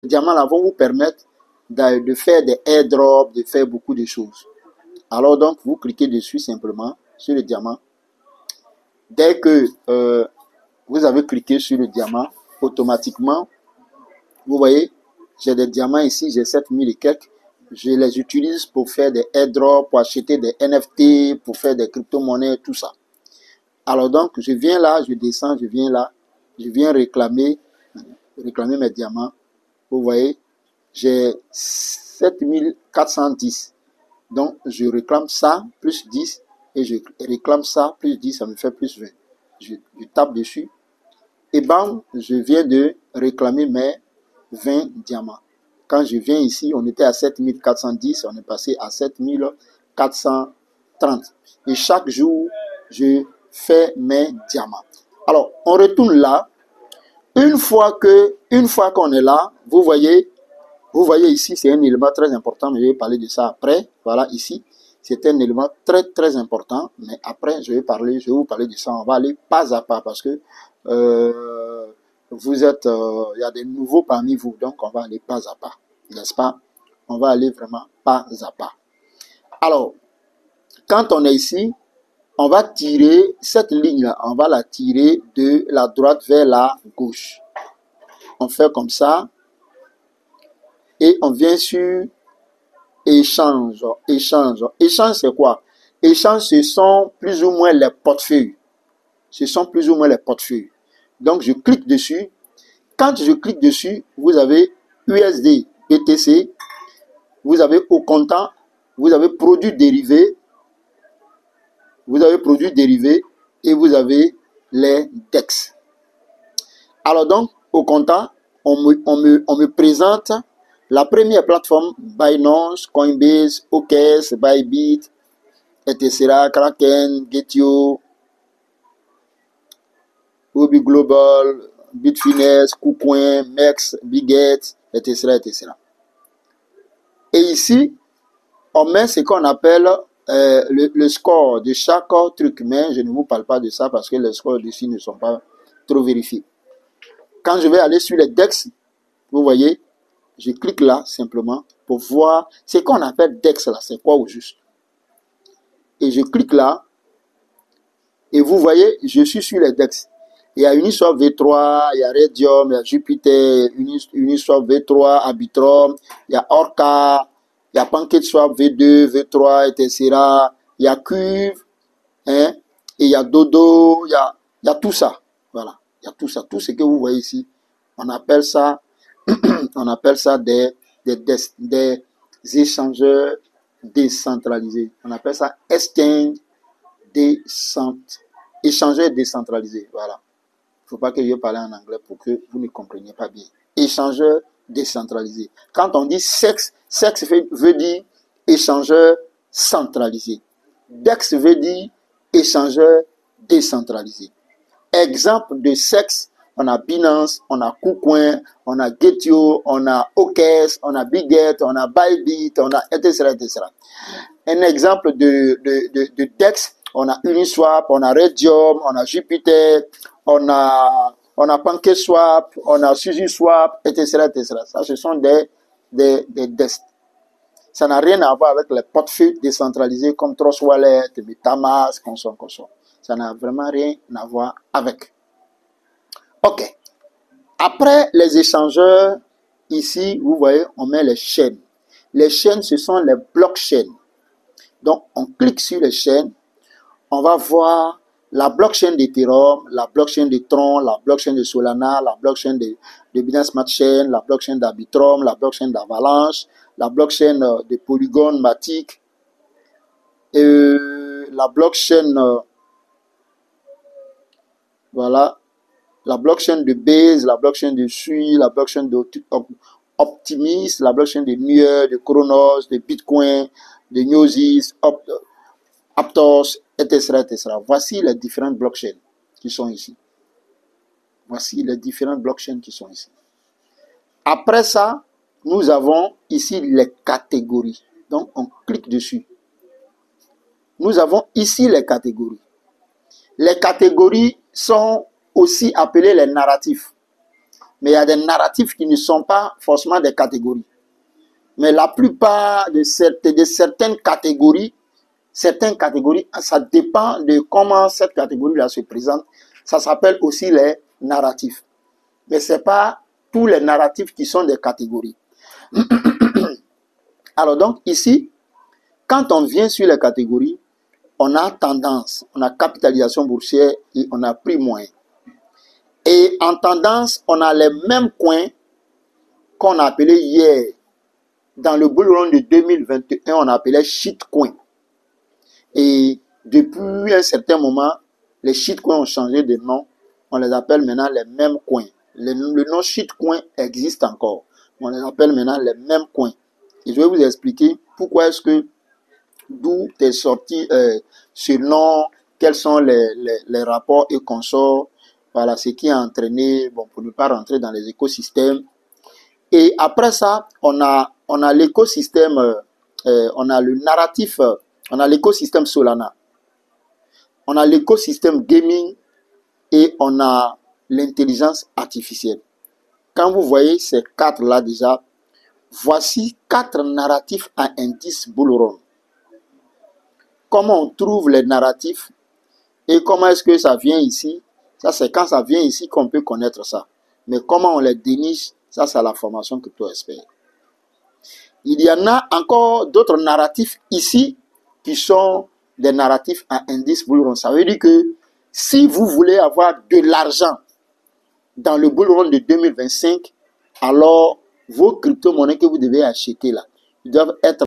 diamants-là vont vous permettre de faire des airdrops, de faire beaucoup de choses. Alors donc, vous cliquez dessus simplement, sur le diamant. Dès que vous avez cliqué sur le diamant, automatiquement, vous voyez, j'ai des diamants ici, j'ai 7000 et quelques. Je les utilise pour faire des airdrops, pour acheter des NFT, pour faire des crypto-monnaies, tout ça. Alors donc, je viens là, je descends, je viens là, je viens réclamer mes diamants. Vous voyez, j'ai 7410. Donc, je réclame ça, plus 10, et je réclame ça, plus 10, ça me fait plus 20. Je tape dessus, et bam, je viens de réclamer mes 20 diamants. Quand je viens ici, on était à 7410, on est passé à 7430. Et chaque jour, je fais mes diamants. Alors, on retourne là. Une fois qu'on est là, vous voyez ici, c'est un élément très important, mais je vais parler de ça après. Voilà, ici, c'est un élément très, très important, mais après, je vais vous parler de ça. On va aller pas à pas, parce que vous êtes, il y a des nouveaux parmi vous, donc on va aller pas à pas, n'est-ce pas? On va aller vraiment pas à pas. Alors, quand on est ici, on va tirer cette ligne-là, on va la tirer de la droite vers la gauche. On fait comme ça, et on vient sur échange. Échange, c'est quoi? Échange, ce sont plus ou moins les portefeuilles. Donc, je clique dessus. Quand je clique dessus, vous avez USD, BTC, vous avez au comptant, vous avez produits dérivés, et vous avez les DEX. Alors donc, au comptant, on me présente la première plateforme: Binance, Coinbase, OKX, Bybit, etc., Kraken, Getio, Huobi Global, Bitfinex, KuCoin, MEX, Biget, etc., etc. Et ici, on met ce qu'on appelle le score de chaque truc, mais je ne vous parle pas de ça parce que les scores d'ici ne sont pas trop vérifiés. Quand je vais aller sur les DEX, vous voyez, je clique là simplement pour voir ce qu'on appelle DEX là, c'est quoi au juste. Et je clique là, et vous voyez, je suis sur les DEX. Il y a Uniswap V3, il y a Redium, il y a Jupiter, Uniswap V3, Arbitrum, il y a Orca, il y a PancakeSwap V2, V3, etc. Il y a Cube, hein, et il y a Dodo, il y a tout ça. Voilà, il y a tout ça. Tout ce que vous voyez ici, on appelle ça des échangeurs décentralisés. On appelle ça échangeurs décentralisés. Voilà. Il ne faut pas que je parle en anglais pour que vous ne compreniez pas bien. Échangeurs décentralisés. Quand on dit sexe veut dire échangeur centralisé. DEX veut dire échangeur décentralisé. Exemple de sexe, on a Binance, on a KuCoin, on a Getio, on a OKX, on a Biget, on a Bybit, on a etc., etc. Un exemple de DEX, on a Uniswap, on a Redium, on a Jupiter, on a PancakeSwap, on a SushiSwap, etc., etc. Ça, ce sont des DEX. Ça n'a rien à voir avec les portefeuilles décentralisés comme Trust Wallet, MetaMask, consort. Ça n'a vraiment rien à voir avec. Ok. Après les échangeurs, ici, vous voyez, on met les chaînes. Les chaînes, ce sont les blockchains. Donc, on clique sur les chaînes. On va voir la blockchain d'Ethereum, la blockchain de Tron, la blockchain de Solana, la blockchain de Binance Smart Chain, la blockchain d'Arbitrum, la blockchain d'Avalanche, la blockchain de Polygon, Matic, la blockchain, voilà, la blockchain de Base, la blockchain de Sui, la blockchain d'Optimus, la blockchain de Near, de Chronos, de Bitcoin, de Gnosis, Aptos, etc., etc. Voici les différentes blockchains qui sont ici. Après ça, nous avons ici les catégories. Donc, on clique dessus. Nous avons ici les catégories. Les catégories sont aussi appelées les narratifs. Mais il y a des narratifs qui ne sont pas forcément des catégories. Mais la plupart de certaines catégories, ça dépend de comment cette catégorie-là se présente. Ça s'appelle aussi les narratifs. Mais ce n'est pas tous les narratifs qui sont des catégories. Alors donc ici, quand on vient sur les catégories, on a tendance, on a capitalisation boursière et on a prix moyen. Et en tendance, on a les mêmes coins qu'on a appelés hier. Dans le bull run de 2021, on appelait shitcoin. Et depuis un certain moment, les shitcoins ont changé de nom. On les appelle maintenant les mêmes coins. Le nom shitcoin existe encore. On les appelle maintenant les mêmes coins. Et je vais vous expliquer pourquoi est-ce que, d'où est sorti ce nom, quels sont les rapports et consorts. Voilà, ce qui a entraîné, bon, pour ne pas rentrer dans les écosystèmes. Et après ça, on a l'écosystème, on a le narratif, on a l'écosystème Solana, on a l'écosystème gaming et on a l'intelligence artificielle. Quand vous voyez ces quatre-là déjà, voici 4 narratifs à indice bull run. Comment on trouve les narratifs et comment est-ce que ça vient ici? Ça, c'est quand ça vient ici qu'on peut connaître ça. Mais comment on les déniche? Ça, c'est la formation CryptoExpert. Il y en a encore d'autres narratifs ici qui sont des narratifs à indice bull run. Ça veut dire que si vous voulez avoir de l'argent dans le bull run de 2025, alors vos crypto-monnaies que vous devez acheter là, ils doivent être